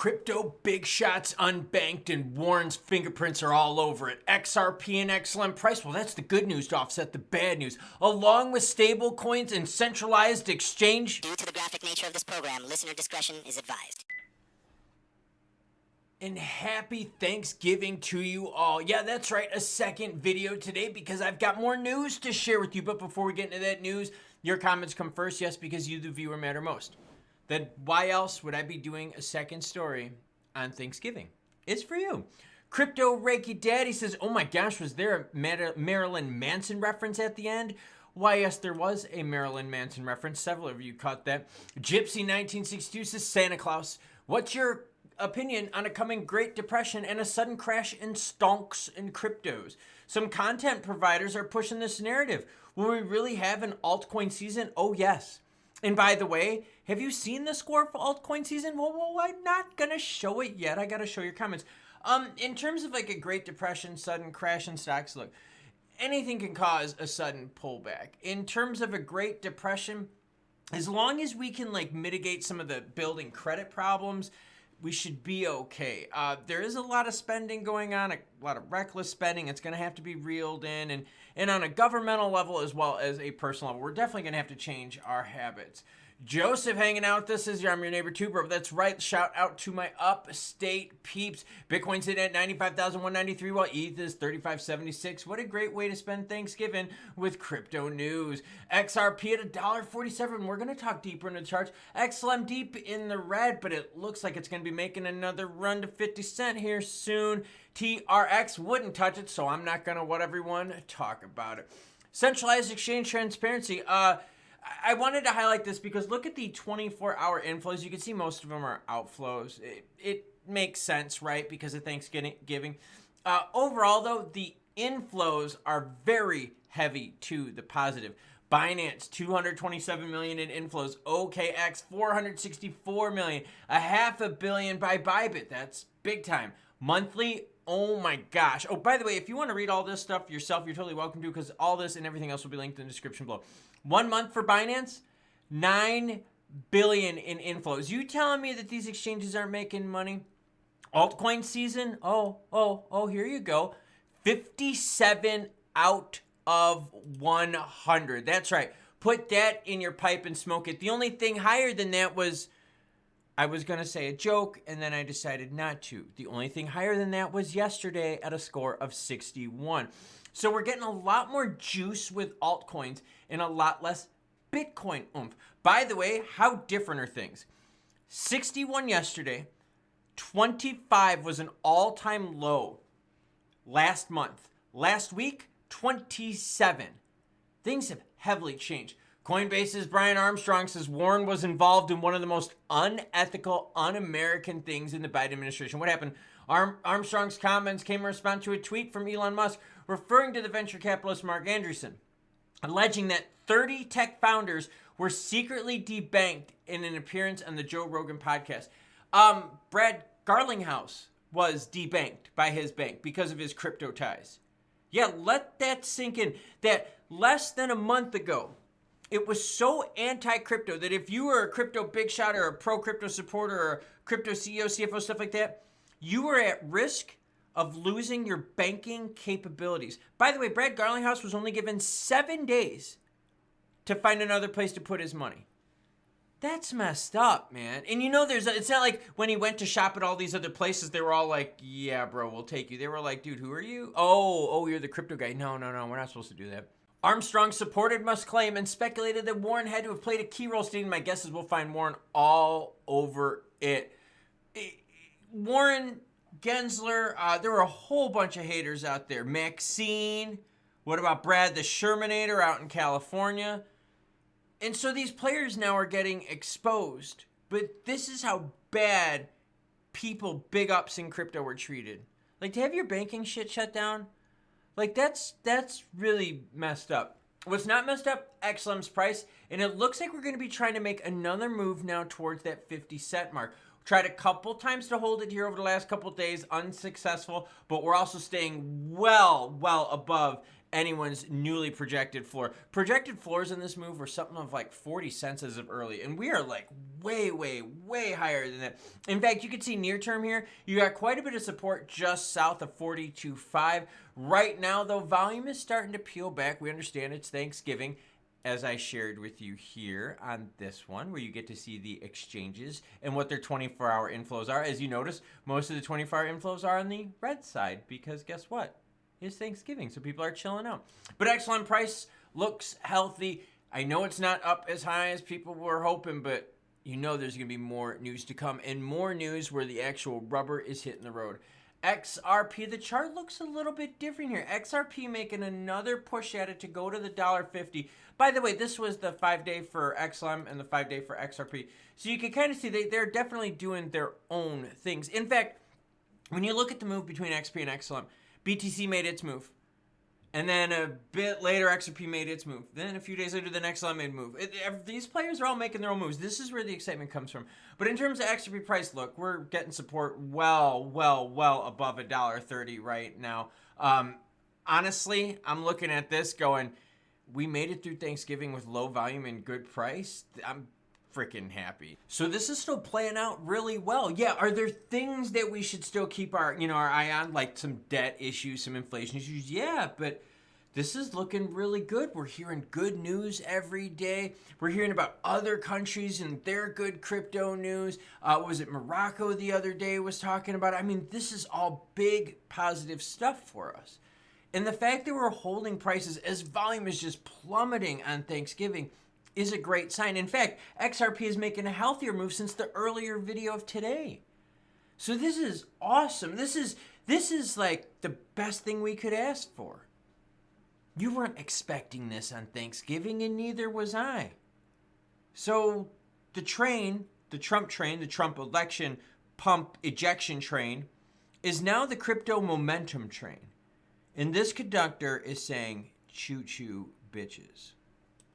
Crypto big shots unbanked and Warren's fingerprints are all over it. XRP and XLM price, well, that's the good news to offset the bad news. Along with stable coins and centralized exchange. Due to the graphic nature of this program, listener discretion is advised. And happy Thanksgiving to you all. Yeah, that's right, a second video today because I've got more news to share with you. But before we get into that news, your comments come first, yes, because you, the viewer, matter most. Then why else would I be doing a second story on Thanksgiving? It's for you. Crypto Reiki Daddy says, oh my gosh, was there a Marilyn Manson reference at the end? Why, yes, there was a Marilyn Manson reference. Several of you caught that. Gypsy1962 says, Santa Claus, what's your opinion on a coming Great Depression and a sudden crash in stonks and cryptos? Some content providers are pushing this narrative. Will we really have an altcoin season? Oh, yes. And by the way, have you seen the score for altcoin season? Well, I'm not going to show it yet. I got to show your comments. In terms of like a Great Depression, sudden crash in stocks, look, anything can cause a sudden pullback. In terms of a Great Depression, as long as we can like mitigate some of the building credit problems, we should be okay. There is a lot of spending going on, a lot of reckless spending. It's going to have to be reeled in. And on a governmental level as well as a personal level, we're definitely going to have to change our habits. Joseph hanging out with us says, I'm your neighbor too, bro. That's right. Shout out to my upstate peeps. Bitcoin's sitting at 95,193 while ETH is 3576. What a great way to spend Thanksgiving with crypto news. XRP at $1.47. We're going to talk deeper into the charts. XLM deep in the red, but it looks like it's going to be making another run to 50 cent here soon. TRX wouldn't touch it, so I'm not going to what everyone talk about it. Centralized exchange transparency. I wanted to highlight this because look at the 24-hour inflows. You can see most of them are outflows. It makes sense, right, because of Thanksgiving. Overall, though, the inflows are very heavy to the positive. Binance, 227 million in inflows. OKX, 464 million. $500 million by Bybit. That's big time. Monthly, oh my gosh. Oh, by the way, if you want to read all this stuff yourself, you're totally welcome to, because all this and everything else will be linked in the description below. 1 month for Binance, 9 billion in inflows. You telling me that these exchanges aren't making money? Altcoin season, oh, here you go. 57 out of 100. That's right. Put that in your pipe and smoke it. The only thing higher than that was, I was going to say a joke, and then I decided not to. The only thing higher than that was yesterday at a score of 61. So we're getting a lot more juice with altcoins and a lot less Bitcoin oomph. By the way, how different are things? 61 yesterday, 25 was an all-time low last month. Last week, 27. Things have heavily changed. Coinbase's Brian Armstrong says Warren was involved in one of the most unethical, un-American things in the Biden administration. What happened? Armstrong's comments came in response to a tweet from Elon Musk referring to the venture capitalist Mark Andreessen, alleging that 30 tech founders were secretly debanked in an appearance on the Joe Rogan podcast. Brad Garlinghouse was debanked by his bank because of his crypto ties. Yeah, let that sink in. That less than a month ago, it was so anti-crypto that if you were a crypto big shot or a pro-crypto supporter or a crypto CEO, CFO, stuff like that, you were at risk of losing your banking capabilities. By the way, Brad Garlinghouse was only given 7 days to find another place to put his money. That's messed up, man. And you know, it's not like when he went to shop at all these other places, they were all like, yeah, bro, we'll take you. They were like, dude, who are you? Oh, you're the crypto guy. No, we're not supposed to do that. Armstrong supported Musk's claim and speculated that Warren had to have played a key role, stating, my guess is we'll find Warren all over it. Warren Gensler, there were a whole bunch of haters out there. Maxine, what about Brad the Shermanator out in California? And so these players now are getting exposed. But this is how bad people, big ups in crypto, were treated. Like, to have your banking shit shut down, like, that's really messed up. What's not messed up? XLM's price. And it looks like we're going to be trying to make another move now towards that 50 cent mark. Tried a couple times to hold it here over the last couple days, unsuccessful, but we're also staying well above anyone's newly projected floor. Projected floors in this move were something of like 40 cents as of early, and we are like way higher than that. In fact, you can see near term here, you got quite a bit of support just south of 42.5. Right now, though, volume is starting to peel back. We understand it's Thanksgiving, as I shared with you here on this one, where you get to see the exchanges and what their 24-hour inflows are. As you notice, most of the 24-hour inflows are on the red side because guess what? It's Thanksgiving, so people are chilling out. But XLM price looks healthy. I know it's not up as high as people were hoping, but you know there's going to be more news to come and more news where the actual rubber is hitting the road. XRP, the chart looks a little bit different here. XRP making another push at it to go to the $1.50. By the way, this was the 5-day for XLM and the 5-day for XRP. So you can kind of see they're definitely doing their own things. In fact, when you look at the move between XP and XLM, BTC made its move. And then a bit later, XRP made its move. Then a few days later, the XLM made a move. These players are all making their own moves. This is where the excitement comes from. But in terms of XRP price, look, we're getting support well above $1.30 right now. Honestly, I'm looking at this going, we made it through Thanksgiving with low volume and good price. I'm freaking happy. So this is still playing out really well. Yeah, are there things that we should still keep our eye on, like some debt issues, some inflation issues? Yeah, but this is looking really good. We're hearing good news every day. We're hearing about other countries and their good crypto news. Was it Morocco the other day was talking about? I mean, this is all big positive stuff for us. And the fact that we're holding prices as volume is just plummeting on Thanksgiving is a great sign. In fact, XRP is making a healthier move since the earlier video of today. So this is awesome. This is like the best thing we could ask for. You weren't expecting this on Thanksgiving, and neither was I. So the train, the Trump election pump ejection train, is now the crypto momentum train. And this conductor is saying, choo-choo, bitches.